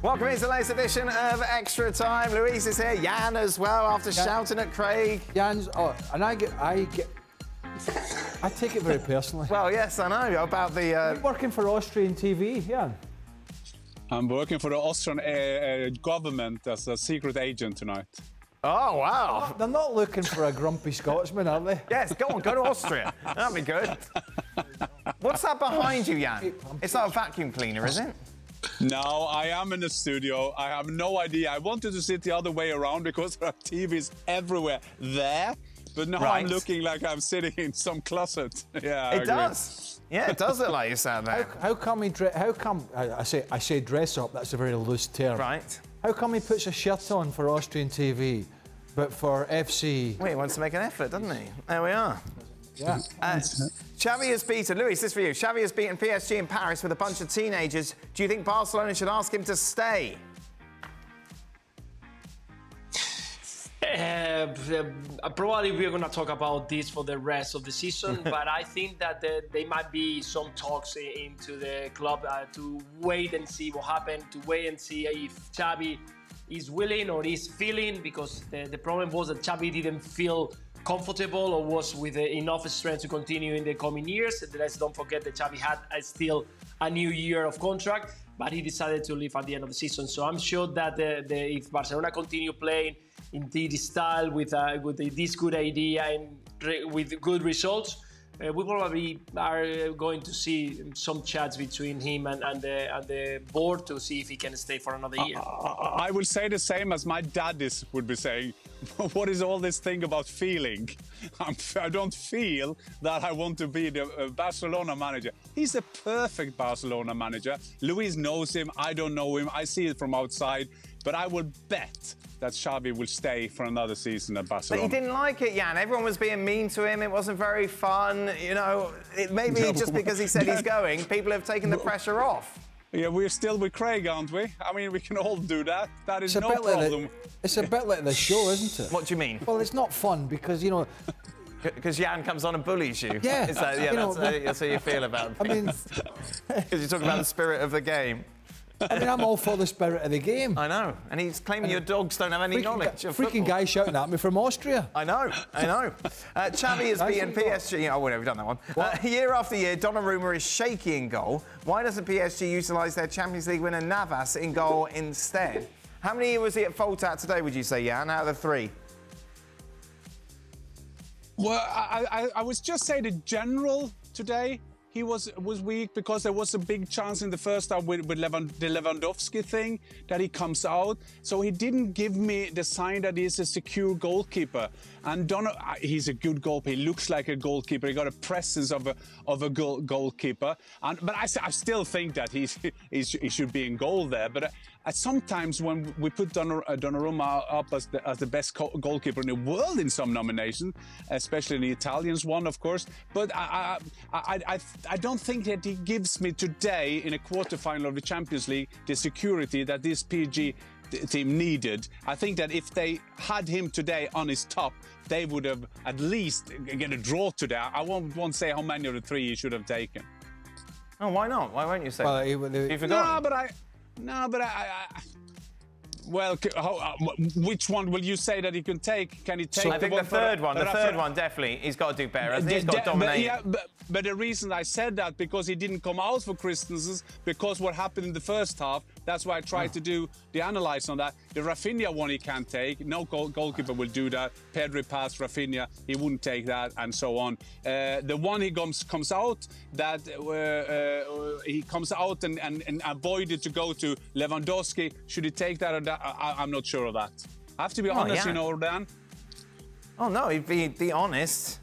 Welcome into the latest edition of Extra Time. Louise is here, Jan as well, after shouting at Craig. Jan's, and I take it very personally. Well, yes, I know, about the... You're working for Austrian TV, Jan? I'm working for the Austrian government as a secret agent tonight. Oh, wow. They're not looking for a grumpy Scotsman, are they? Yes, go on, go to Austria. That'd be good. What's that behind you, Jan? It's not a vacuum cleaner, is it? No, I am in the studio. I have no idea. I wanted to sit the other way around because there are TVs everywhere there. But now I'm looking like I'm sitting in some closet. Yeah, it does. Yeah, it does look like you're sat there. How come I say dress up? That's a very loose term. Right. How come he puts a shirt on for Austrian TV, but for FC? Well, he wants to make an effort, doesn't he? There we are. Yeah. Xavi has beaten, Louis, this for you. Xavi has beaten PSG in Paris with a bunch of teenagers. Do you think Barcelona should ask him to stay? Probably we're going to talk about this for the rest of the season, but I think that there might be some talks into the club to wait and see what happened, to wait and see if Xavi is willing or is feeling, because the problem was that Xavi didn't feel comfortable or was with enough strength to continue in the coming years. Let's don't forget that Xavi had still a new year of contract, but he decided to leave at the end of the season. So I'm sure that if Barcelona continue playing in this style with this good idea and with good results, we probably are going to see some chats between him and the board to see if he can stay for another year. I will say the same as my dad would be saying. What is all this thing about feeling? I don't feel that I want to be the Barcelona manager. He's the perfect Barcelona manager. Luis knows him. I don't know him. I see it from outside. But I will bet that Xavi will stay for another season at Barcelona. But he didn't like it, Jan. Everyone was being mean to him. It wasn't very fun. You know, maybe just because he said he's going, people have taken the pressure off. Yeah, we're still with Craig, aren't we? I mean, we can all do that. That is no problem. It's a bit like the show, isn't it? What do you mean? Well, it's not fun because, you know... Because Jan comes on and bullies you. Yeah. That's how you feel about things. I mean... Because you're talking about the spirit of the game. I mean, I'm all for the spirit of the game. I know. And he's claiming your dogs don't have any knowledge of freaking guy shouting at me from Austria. I know. Xavi has beaten PSG. Oh, whatever, we've done that one. Year after year, Donnarumma is shaky in goal. Why doesn't PSG utilise their Champions League winner Navas in goal instead? How many was he at fault at today, would you say, Jan, out of the 3? Well, I would just say the general today. He was weak because there was a big chance in the first half with the Lewandowski thing that he comes out. So he didn't give me the sign that he's a secure goalkeeper. And he's a good goalkeeper. He looks like a goalkeeper. He got a presence of a goalkeeper. But I still think that he should be in goal there. But sometimes when we put Donnarumma up as the best goalkeeper in the world in some nominations, especially the Italians one, of course. But I don't think that he gives me today in a quarterfinal of the Champions League the security that this PSG team needed. I think that if they had him today on his top, they would have at least get a draw today. I won't say how many of the 3 he should have taken. Oh, why not? Why won't you say? Well, you forgot. Well, which one will you say that he can take? Can he take? I think the third one. The third one definitely. He's got to do better. I think he's got to dominate. But the reason I said that because he didn't come out for Christensen, because what happened in the first half. That's why I tried to do the analyze on that. The Rafinha one he can't take. No goalkeeper will do that. Pedri passed Rafinha. He wouldn't take that, and so on. The one he comes out that he comes out and avoided to go to Lewandowski. Should he take that or that? I'm not sure of that. I have to be honest, you know, Dan. Oh no, he'd be honest.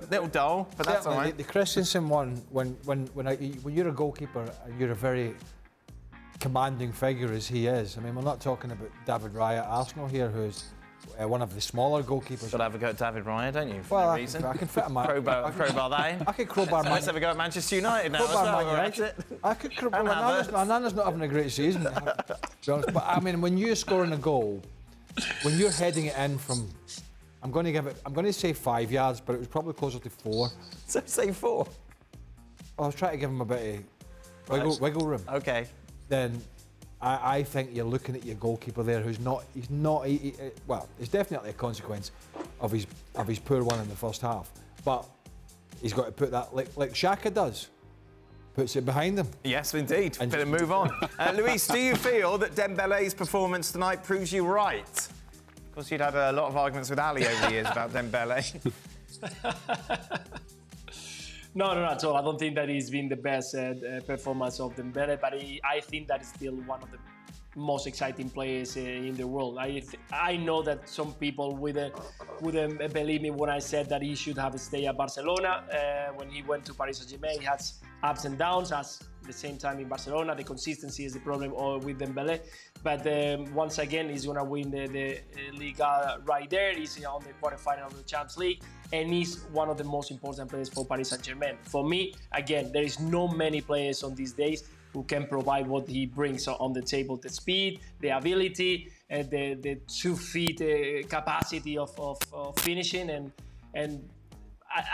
Little dull, but that's all right. The Christensen one, when you're a goalkeeper, you're a very commanding figure as he is. I mean, we're not talking about David Raya at Arsenal here, who's one of the smaller goalkeepers. Got to have a go at David Raya, don't you? Well, I can fit him out. Crowbar that in. I could crowbar Let's have a go at Manchester United now. I could crowbar. Nana's not having a great season, to be honest. But I mean, when you're scoring a goal, when you're heading it in from, I'm going to say 5 yards, but it was probably closer to 4. So say 4. I was trying to give him a bit of wiggle room. Okay. Then I think you're looking at your goalkeeper there who's not, well, it's definitely a consequence of his poor one in the first half. But he's got to put that, like Xhaka does, puts it behind him. Yes, indeed. And better move on. Luis, do you feel that Dembele's performance tonight proves you right? Of course, you'd had a lot of arguments with Ali over the years about Dembele. No, at all. I don't think that he's been the best performance of Dembele, but I think that is still one of the most exciting players in the world. I know that some people wouldn't believe me when I said that he should have stayed at Barcelona. When he went to Paris Saint-Germain, he has ups and downs. At the same time in Barcelona, the consistency is the problem with Dembele. But once again, he's going to win the Liga right there. He's on the quarterfinal of the Champions League, and he's one of the most important players for Paris Saint-Germain. For me, again, there is no many players on these days who can provide what he brings on the table: the speed, the ability, the 2 feet capacity of finishing, and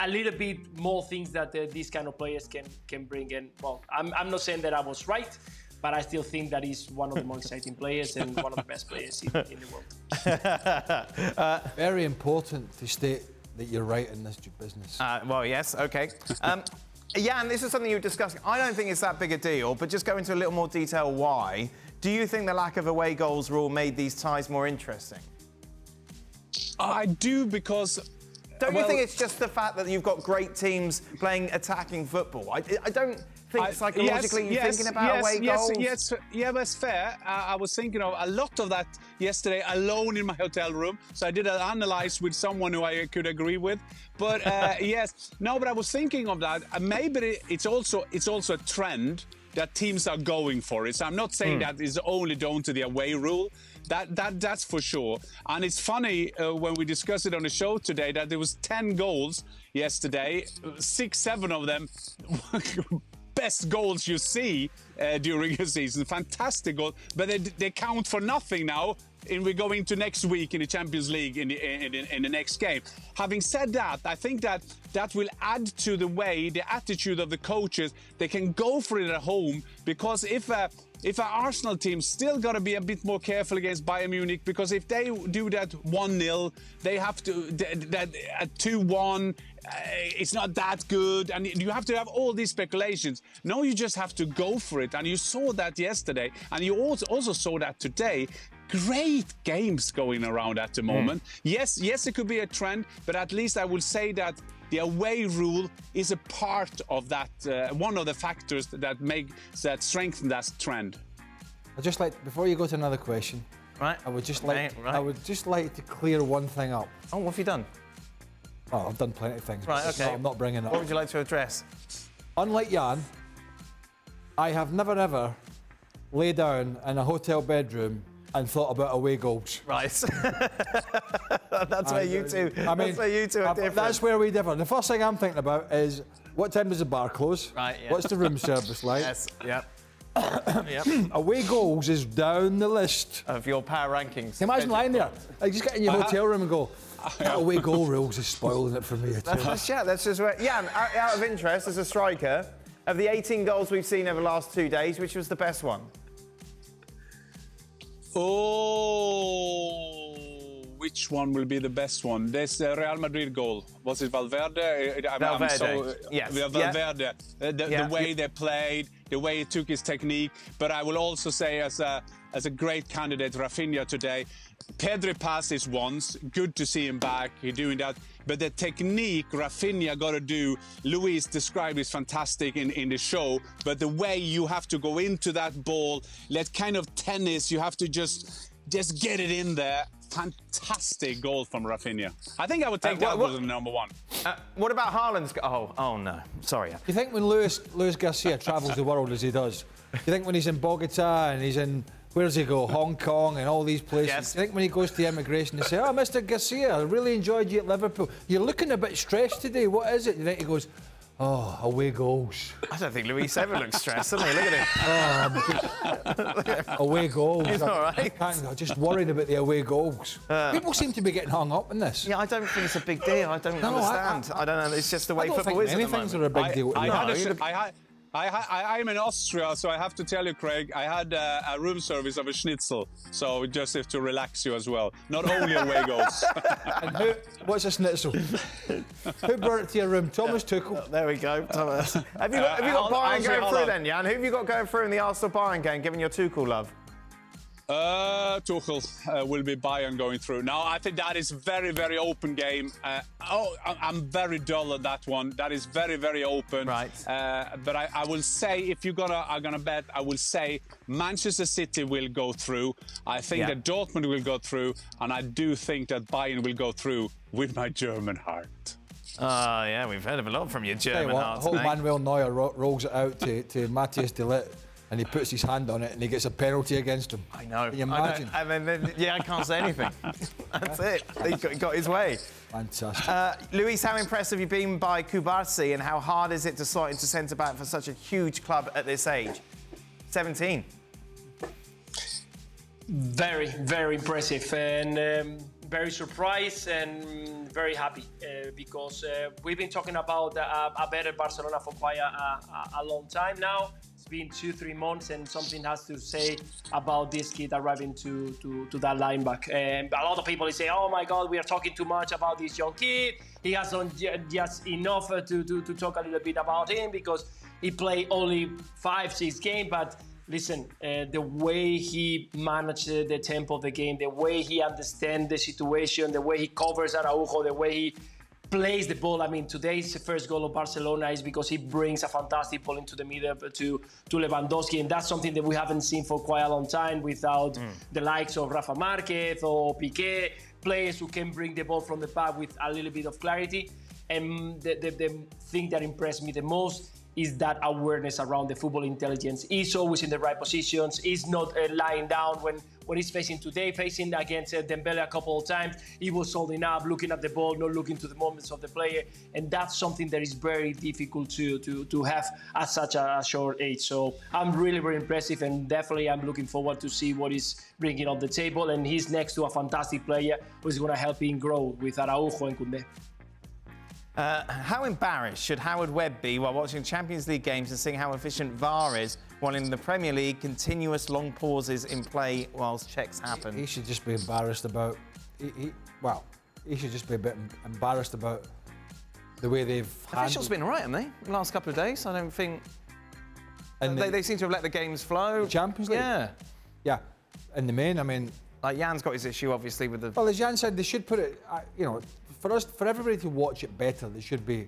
a little bit more things that these kind of players can bring. And well, I'm not saying that I was right, but I still think that he's one of the more exciting players and one of the best players in the world. Very important to state that you're right in this business. Well, yes, okay. Jan, this is something you were discussing. I don't think it's that big a deal, but just go into a little more detail why. Do you think the lack of away goals rule made these ties more interesting? I do, because... Don't you think it's just the fact that you've got great teams playing attacking football? I don't think psychologically you're thinking about away goals. Yeah, that's fair. I was thinking of a lot of that yesterday alone in my hotel room. So I did an analyze with someone who I could agree with. But yes, no, but I was thinking of that. Maybe it's also a trend that teams are going for it. So I'm not saying that it's only down to the away rule. That's for sure. And it's funny when we discussed it on the show today that there was 10 goals yesterday, 6-7 of them best goals you see during a season. Fantastic goals, but they count for nothing now. And we go into next week in the Champions League in the next game. Having said that, I think that will add to the attitude of the coaches. They can go for it at home, because if an Arsenal team still got to be a bit more careful against Bayern Munich, because if they do that 1-0, they have to that at 2-1. It's not that good, and you have to have all these speculations. No, you just have to go for it, and you saw that yesterday, and you also saw that today. Great games going around at the moment. Yes, it could be a trend, but at least I will say that the away rule is a part of that, one of the factors that strengthen that trend. I'd just like, before you go to another question, right? I would just like to clear one thing up. Oh, what have you done? Oh, I've done plenty of things. Right, okay. I'm not bringing it up. What would you like to address? Unlike Jan, I have never ever lay down in a hotel bedroom and thought about away goals. Right. That's where you two. That's where you two are different. That's where we differ. The first thing I'm thinking about is, what time does the bar close? Right. Yeah. What's the room service like? Yes. Yep. Away goals is down the list of your power rankings. Imagine lying there, like, just get in your hotel room and go, away goal rules is spoiling it for me. That's just where. Jan, out of interest, as a striker, of the 18 goals we've seen over the last 2 days, which was the best one? Oh, which one will be the best one? There's the Real Madrid goal. Was it Valverde? Valverde. Yes. Valverde. The way they played, the way he took his technique. But I will also say, as a great candidate, Rafinha today. Pedri passes once. Good to see him back. He's doing that. But the technique Rafinha got to do, Luis described is fantastic in the show. But the way you have to go into that ball, like kind of tennis, you have to just get it in there. Fantastic goal from Rafinha. I think I would take that as number one. What about Haaland's goal? Oh no, sorry. You think when Luis Garcia travels the world as he does, you think when he's in Bogota and he's in, where does he go? Hong Kong and all these places. Yes. You think when he goes to immigration, they say, "Oh, Mr. Garcia, I really enjoyed you at Liverpool. You're looking a bit stressed today. What is it?" You think he goes, "Oh, away goals." I don't think Luis ever looks stressed, does he? Look at him. Away goals. He's all right. I'm just worried about the away goals. People seem to be getting hung up in this. Yeah, I don't think it's a big deal. I don't understand. I don't know. It's just the way football is. Many things are a big deal. I'm in Austria, so I have to tell you, Craig, I had a room service of a schnitzel, so just have to relax you as well. Not only away goals. And what's a schnitzel? Who brought it to your room? Thomas Tuchel. There we go, Thomas. Have you got Bayern going through then, Jan? Who have you got going through in the Arsenal-Bayern game, given your Tuchel love? Tuchel will be Bayern going through. Now, I think that is very, very open game. I'm very dull at that one. That is very, very open. Right. But I will say, if you're gonna bet, I will say Manchester City will go through. I think that Dortmund will go through, and I do think that Bayern will go through with my German heart. Yeah, we've heard of a lot from your German heart. I hope Manuel Neuer rolls it out to Matthias de Ligt. And he puts his hand on it and he gets a penalty against him. I know. Can you imagine? And then, yeah, I can't say anything. That's it. He got his way. Fantastic. Luis, how impressed have you been by Cubarsi, and how hard is it to slot into centre-back for such a huge club at this age? 17. Very, very impressive, and very surprised and very happy because we've been talking about a better Barcelona for quite a long time now. It's been 2-3 months, and something has to say about this kid arriving to that line back. And a lot of people say, "Oh my God, we are talking too much about this young kid. He has done just enough to talk a little bit about him because he played only 5-6 games." But listen, the way he managed the tempo of the game, the way he understands the situation, the way he covers Araujo, the way he plays the ball. I mean, today's first goal of Barcelona is because he brings a fantastic ball into the middle to Lewandowski, and that's something that we haven't seen for quite a long time without the likes of Rafa Marquez or Piqué, players who can bring the ball from the back with a little bit of clarity. And the thing that impressed me the most is that awareness around the football intelligence. He's always in the right positions. He's not lying down when he's facing against Dembele a couple of times. He was holding up, looking at the ball, not looking to the movements of the player. And that's something that is very difficult to have at such a short age. So I'm really, very impressive, and definitely I'm looking forward to see what he's bringing on the table. And he's next to a fantastic player who's going to help him grow with Araujo and Koundé. How embarrassed should Howard Webb be while watching Champions League games and seeing how efficient VAR is, while in the Premier League, continuous long pauses in play whilst checks happen? He should just be embarrassed about... He should just be a bit embarrassed about the way they've handled... Officials been right, haven't they, the last couple of days? I don't think... And they seem to have let the games flow. The Champions League? Yeah. Yeah. In the main, I mean... Like, Jan's got his issue, obviously, with the... Well, as Jan said, they should put it... for everybody to watch it better, they should be...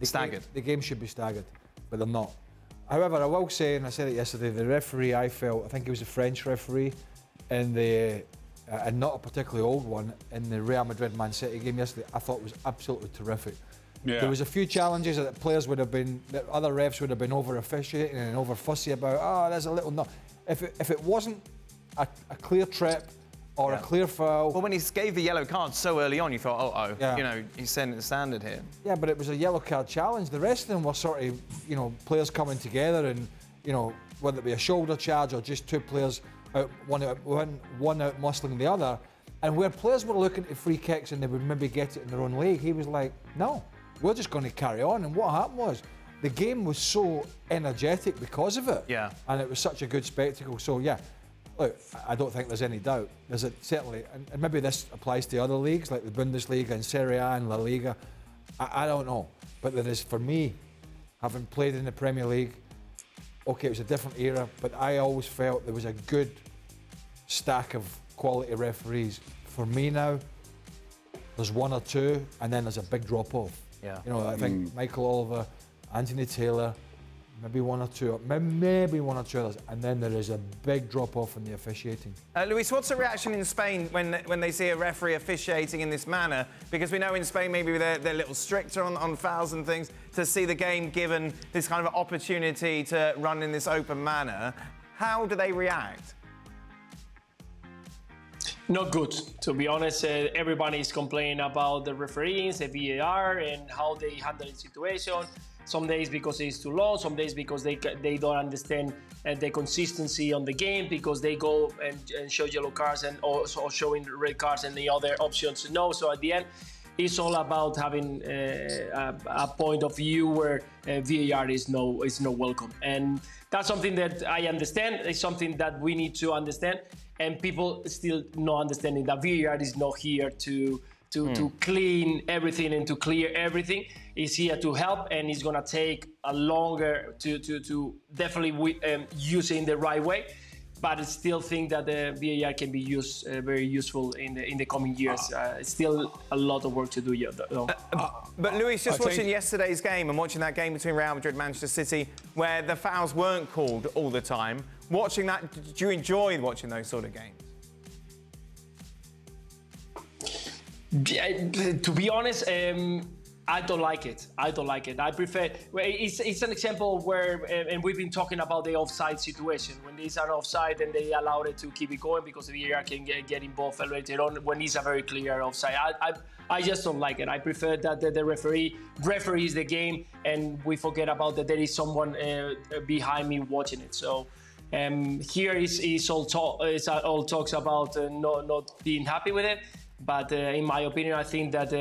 Staggered. The game should be staggered, but they're not. However, I will say, and I said it yesterday, the referee I think he was a French referee, and not a particularly old one, in the Real Madrid-Man City game yesterday, I thought was absolutely terrific. Yeah. There was a few challenges that players would have been, that other refs would have been over-officiating and over-fussy about, there's a little... No. If it wasn't a clear trip or a clear foul... Well, when he gave the yellow card so early on, you thought, you know, he's setting the standard here. Yeah, but it was a yellow card challenge. The rest of them were sort of, you know, players coming together and, you know, whether it be a shoulder charge or just two players, one out muscling the other. And where players were looking at free kicks and they would maybe get it in their own league, he was like, no, we're just going to carry on. And what happened was, the game was so energetic because of it. Yeah. And it was such a good spectacle. So, yeah. Look, I don't think there's any doubt. There's certainly, and maybe this applies to other leagues like the Bundesliga and Serie A and La Liga. I don't know, but there is, for me, having played in the Premier League, okay, it was a different era, but I always felt there was a good stack of quality referees. For me now, there's one or two, and then there's a big drop-off. Yeah. You know, I think Michael Oliver, Anthony Taylor, maybe one or two others, and then there is a big drop-off in the officiating. Luis, what's the reaction in Spain when they see a referee officiating in this manner? Because we know in Spain maybe they're a little stricter on fouls and things, to see the game given this kind of opportunity to run in this open manner. How do they react? Not good, to be honest. Everybody is complaining about the referees, the VAR, and how they handle the situation. Some days because it's too long, some days because they don't understand the consistency on the game, because they go and show yellow cards and also showing red cards and the other options no. So at the end, it's all about having a point of view where VAR is no welcome, and that's something that I understand. It's something that we need to understand, and people still not understanding that VAR is not here to clean everything and to clear everything. It's here to help, and it's gonna take a longer to definitely use it in the right way. But I still think that the VAR can be used very useful in the coming years. Still a lot of work to do yet, though. But Luis, just watching yesterday's game and watching that game between Real Madrid and Manchester City, where the fouls weren't called all the time, watching that, do you enjoy watching those sort of games? To be honest, I don't like it. I don't like it. I prefer. It's an example where, and we've been talking about the offside situation. When there's an offside, and they allow it to keep it going because the VAR can get involved later on when it's a very clear offside. I just don't like it. I prefer that the referees the game, and we forget about that there is someone behind me watching it. So. Here is all talks about not being happy with it. But in my opinion, I think that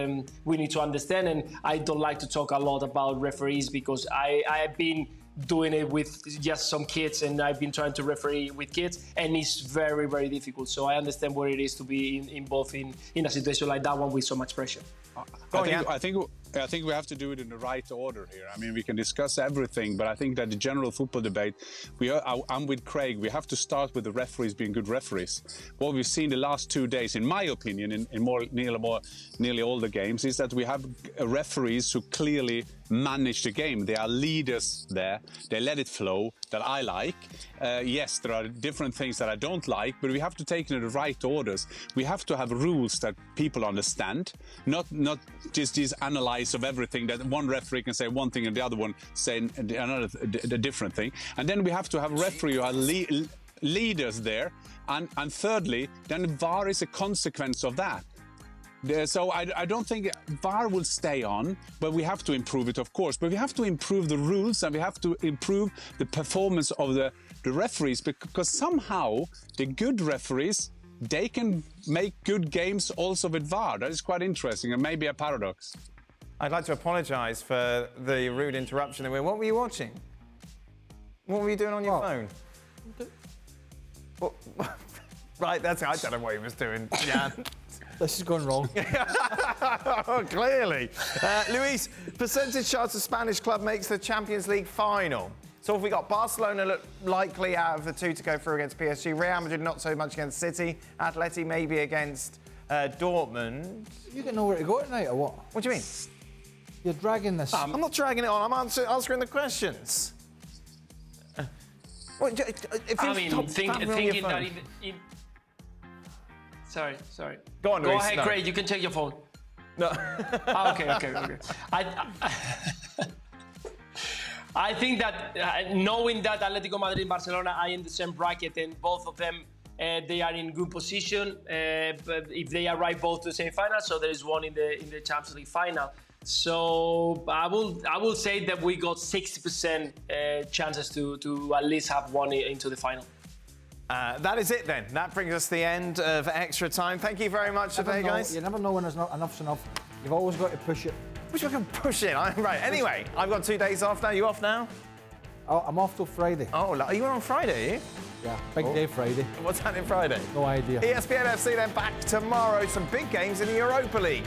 we need to understand, and I don't like to talk a lot about referees because I've been doing it with just some kids, and I've been trying to referee with kids, and it's very, very difficult. So I understand what it is to be involved in a situation like that one with so much pressure. I think we have to do it in the right order here. I mean, we can discuss everything, but I think that the general football debate, I'm with Craig. We have to start with the referees being good referees. What we've seen the last 2 days, in my opinion, in nearly all the games, is that we have referees who clearly manage the game. They are leaders there. They let it flow, that I like. Yes, there are different things that I don't like, but we have to take it in the right orders. We have to have rules that people understand, not just this analyze of everything, that one referee can say one thing and the other one say another different thing. And then we have to have referee who are leaders there. And thirdly, then VAR is a consequence of that. So I don't think VAR will stay on, but we have to improve it, of course. But we have to improve the rules, and we have to improve the performance of the referees, because somehow the good referees, they can make good games also with VAR. That is quite interesting, and maybe a paradox. I'd like to apologise for the rude interruption. What were you watching? What were you doing on your phone? Right, I don't know what he was doing. Yeah. This is going wrong. Oh, clearly. Luis, percentage chance a Spanish club makes the Champions League final. So if we got Barcelona look likely out of the two to go through against PSG, Real Madrid not so much against City, Atleti maybe against Dortmund. You don't know where to go tonight, or what? What do you mean? You're dragging this. I'm not dragging it on. I'm answering the questions. Thinking that Sorry. Go on, Luis. Go ahead, Craig. You can check your phone. No. Okay. I think that knowing that Atletico Madrid and Barcelona are in the same bracket, and both of them they are in good position. But if they arrive both to the same final, so there is one in the Champions League final. So I will say that we got 60% chances to at least have one into the final. That is it then. That brings us to the end of Extra Time. Thank you very much today, guys. You never know when enough's enough. You've always got to push it. Which I can push it. Right, anyway, I've got 2 days off now. You off now? Oh, I'm off till Friday. Oh, are you on Friday, are you? Yeah, big day Friday. What's happening Friday? No idea. ESPN FC then back tomorrow. Some big games in the Europa League.